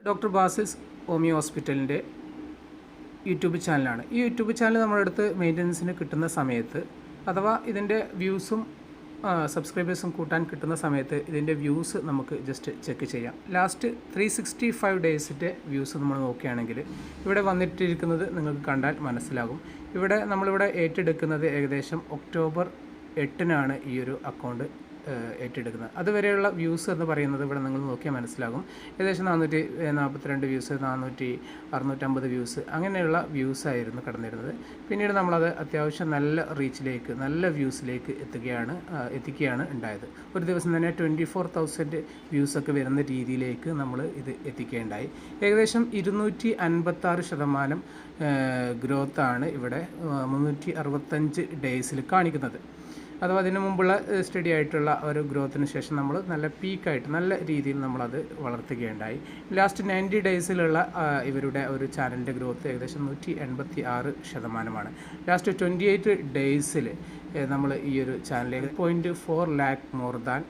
Doctor Basis homeo ഹോസ്പിറ്റലിൻ്റെ YouTube ചാനലാണ്. ഈ യൂട്യൂബ് ചാനൽ നമ്മുടെ അടുത്ത് മെയിൻ്റനൻസിന് കിട്ടുന്ന സമയത്ത്, അഥവാ ഇതിൻ്റെ വ്യൂസും സബ്സ്ക്രൈബേഴ്സും കൂട്ടാൻ കിട്ടുന്ന സമയത്ത് ഇതിൻ്റെ വ്യൂസ് നമുക്ക് ജസ്റ്റ് ചെക്ക് ചെയ്യാം. ലാസ്റ്റ് 365 ഡേയ്സിൻ്റെ വ്യൂസ് നമ്മൾ നോക്കുകയാണെങ്കിൽ ഇവിടെ വന്നിട്ടിരിക്കുന്നത് നിങ്ങൾക്ക് കണ്ടാൽ മനസ്സിലാകും. ഇവിടെ നമ്മളിവിടെ ഏറ്റെടുക്കുന്നത് ഏകദേശം ഒക്ടോബർ 8-നാണ് ഈ ഒരു അക്കൗണ്ട് ഏറ്റെടുക്കുന്നത്. അതുവരെയുള്ള വ്യൂസ് എന്ന് പറയുന്നത് ഇവിടെ നിങ്ങൾ നോക്കിയാൽ മനസ്സിലാകും. ഏകദേശം 442 വ്യൂസ്, 650 വ്യൂസ്, അങ്ങനെയുള്ള വ്യൂസായിരുന്നു കടന്നിരുന്നത്. പിന്നീട് നമ്മളത് അത്യാവശ്യം നല്ല റീച്ചിലേക്ക്, നല്ല വ്യൂസിലേക്ക് എത്തിക്കുകയാണ് ഉണ്ടായത്. ഒരു ദിവസം തന്നെ 24,000 വ്യൂസൊക്കെ വരുന്ന രീതിയിലേക്ക് നമ്മൾ ഇത് എത്തിക്കുകയുണ്ടായി. ഏകദേശം 256% ഗ്രോത്താണ് ഇവിടെ 365 ഡേയ്സിൽ കാണിക്കുന്നത്. അഥവാ അതിന് മുമ്പുള്ള സ്റ്റഡി ആയിട്ടുള്ള ഒരു ഗ്രോത്തിന് ശേഷം നമ്മൾ നല്ല പീക്കായിട്ട് നല്ല രീതിയിൽ നമ്മളത് വളർത്തുകയുണ്ടായി. ലാസ്റ്റ് 90 ഡേയ്സിലുള്ള ഇവരുടെ ഒരു ചാനലിൻ്റെ ഗ്രോത്ത് ഏകദേശം 186%. ലാസ്റ്റ് 28 ഡേയ്സിൽ നമ്മൾ ഈ ഒരു ചാനലിലേക്ക് 0.4 ലാക്ക് മോർ ദാൻ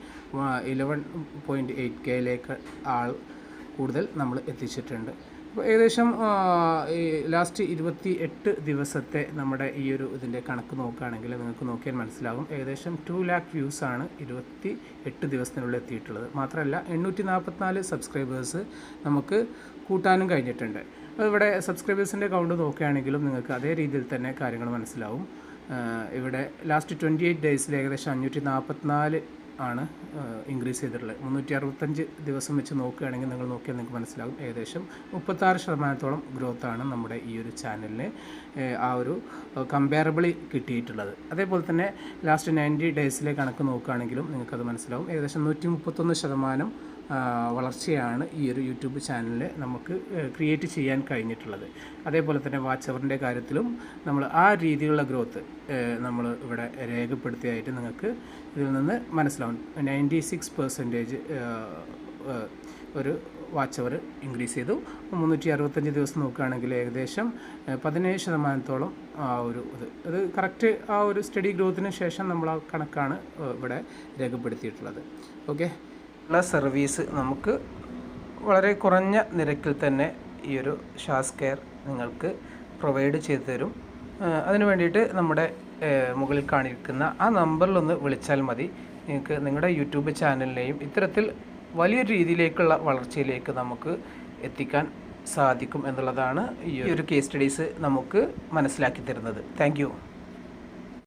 11.8K കൂടുതൽ നമ്മൾ എത്തിച്ചിട്ടുണ്ട്. അപ്പോൾ ഏകദേശം ഈ ലാസ്റ്റ് 28 ദിവസത്തെ നമ്മുടെ ഈ ഒരു ഇതിൻ്റെ കണക്ക് നോക്കുകയാണെങ്കിൽ നിങ്ങൾക്ക് നോക്കിയാൽ മനസ്സിലാകും. ഏകദേശം 2 ലാക്ക് വ്യൂസാണ് 28 ദിവസത്തിനുള്ളിൽ എത്തിയിട്ടുള്ളത്. മാത്രമല്ല 844 സബ്സ്ക്രൈബേഴ്സ് നമുക്ക് കൂട്ടാനും കഴിഞ്ഞിട്ടുണ്ട്. അതിവിടെ സബ്സ്ക്രൈബേഴ്സിൻ്റെ കൗണ്ട് നോക്കുകയാണെങ്കിലും നിങ്ങൾക്ക് അതേ രീതിയിൽ തന്നെ കാര്യങ്ങൾ മനസ്സിലാവും. ഇവിടെ ലാസ്റ്റ് 28 ഡേയ്സിൽ ഏകദേശം 544 ആണ് ഇൻക്രീസ് ചെയ്തിട്ടുള്ളത്. 365 ദിവസം വെച്ച് നോക്കുകയാണെങ്കിൽ നിങ്ങൾ നോക്കിയാൽ നിങ്ങൾക്ക് മനസ്സിലാകും. ഏകദേശം 36% ഗ്രോത്താണ് നമ്മുടെ ഈ ഒരു ചാനലിന് ആ ഒരു കമ്പാരബിളി കിട്ടിയിട്ടുള്ളത്. അതേപോലെ തന്നെ ലാസ്റ്റ് 90 ഡേയ്സിലെ കണക്ക് നോക്കുകയാണെങ്കിലും നിങ്ങൾക്കത് മനസ്സിലാവും. ഏകദേശം 131% വളർച്ചയാണ് ഈ ഒരു യൂട്യൂബ് ചാനലിൽ നമുക്ക് ക്രിയേറ്റ് ചെയ്യാൻ കഴിഞ്ഞിട്ടുള്ളത്. അതേപോലെ തന്നെ വാച്ച് അവറിൻ്റെ കാര്യത്തിലും നമ്മൾ ആ രീതിയിലുള്ള ഗ്രോത്ത് നമ്മൾ ഇവിടെ രേഖപ്പെടുത്തിയായിട്ട് നിങ്ങൾക്ക് ഇതിൽ നിന്ന് മനസ്സിലാവും. 96% ഒരു വാച്ച് അവർ ഇൻക്രീസ് ചെയ്തു. 365 ദിവസം നോക്കുകയാണെങ്കിൽ ഏകദേശം 17% ആ ഒരു ഇത് കറക്റ്റ് ആ ഒരു സ്റ്റഡി ഗ്രോത്തിന് ശേഷം നമ്മൾ ആ കണക്കാണ് ഇവിടെ രേഖപ്പെടുത്തിയിട്ടുള്ളത്. ഓക്കെ, ഉള്ള സർവീസ് നമുക്ക് വളരെ കുറഞ്ഞ നിരക്കിൽ തന്നെ ഈ ഒരു ഷാസ് കെയർ നിങ്ങൾക്ക് പ്രൊവൈഡ് ചെയ്തു തരും. അതിനു വേണ്ടിയിട്ട് നമ്മുടെ മുകളിൽ കാണിക്കുന്ന ആ നമ്പറിലൊന്ന് വിളിച്ചാൽ മതി. നിങ്ങൾക്ക് നിങ്ങളുടെ യൂട്യൂബ് ചാനലിനെയും ഇത്തരത്തിൽ വലിയൊരു രീതിയിലേക്കുള്ള വളർച്ചയിലേക്ക് നമുക്ക് എത്തിക്കാൻ സാധിക്കും എന്നുള്ളതാണ് ഈ ഒരു കേസ് സ്റ്റഡീസ് നമുക്ക് മനസ്സിലാക്കി തരുന്നത്. താങ്ക്